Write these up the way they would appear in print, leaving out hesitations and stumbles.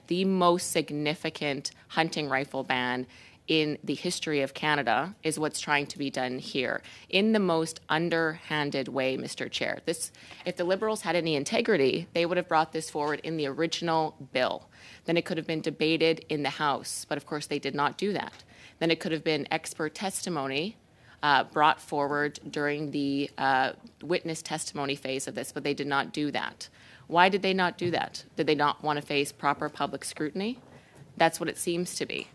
the most significant hunting rifle ban in the history of Canada is what's trying to be done here in the most underhanded way, Mr. Chair. If the Liberals had any integrity, they would have brought this forward in the original bill. Then it could have been debated in the House, but of course they did not do that. Then it could have been expert testimony brought forward during the witness testimony phase of this, but they did not do that. Why did they not do that? Did they not want to face proper public scrutiny? That's what it seems to be.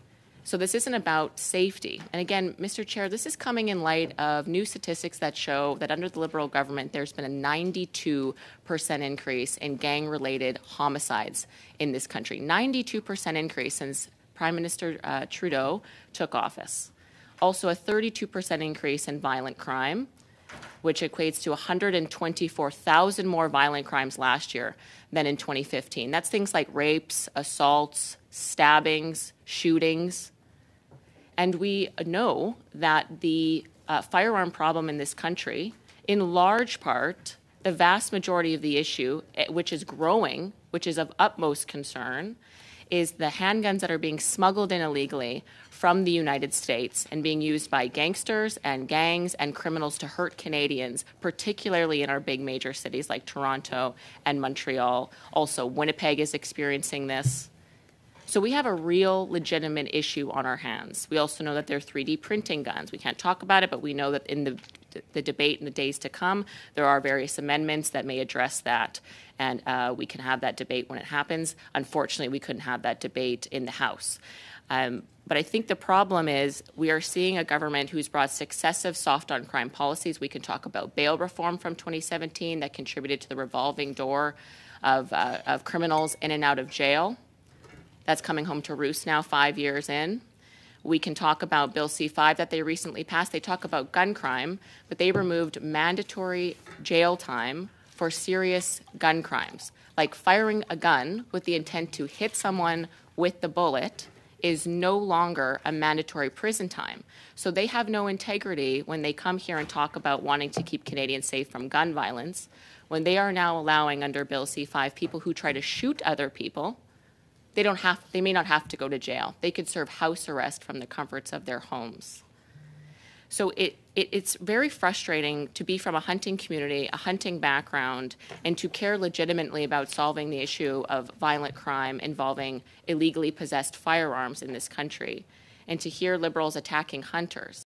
So this isn't about safety. And again, Mr. Chair, this is coming in light of new statistics that show that under the Liberal government, there's been a 92% increase in gang-related homicides in this country. 92% increase since Prime Minister Trudeau took office. Also a 32% increase in violent crime, which equates to 124,000 more violent crimes last year than in 2015. That's things like rapes, assaults, stabbings, shootings. And we know that the firearm problem in this country, in large part, the vast majority of the issue, which is growing, which is of utmost concern, is the handguns that are being smuggled in illegally from the United States and being used by gangsters and gangs and criminals to hurt Canadians, particularly in our big major cities like Toronto and Montreal. Also, Winnipeg is experiencing this. So we have a real legitimate issue on our hands. We also know that they're 3D printing guns. We can't talk about it, but we know that in the debate in the days to come, there are various amendments that may address that, and we can have that debate when it happens. Unfortunately, we couldn't have that debate in the House. But I think the problem is we are seeing a government who's brought successive soft-on-crime policies. We can talk about bail reform from 2017 that contributed to the revolving door of criminals in and out of jail. That's coming home to roost now 5 years in. We can talk about Bill C-5 that they recently passed. They talk about gun crime, but they removed mandatory jail time for serious gun crimes. Like firing a gun with the intent to hit someone with the bullet is no longer a mandatory prison time. So they have no integrity when they come here and talk about wanting to keep Canadians safe from gun violence, when they are now allowing under Bill C-5 people who try to shoot other people. They may not have to go to jail. They could serve house arrest from the comforts of their homes. So it's very frustrating to be from a hunting community, a hunting background, and to care legitimately about solving the issue of violent crime involving illegally possessed firearms in this country, and to hear Liberals attacking hunters.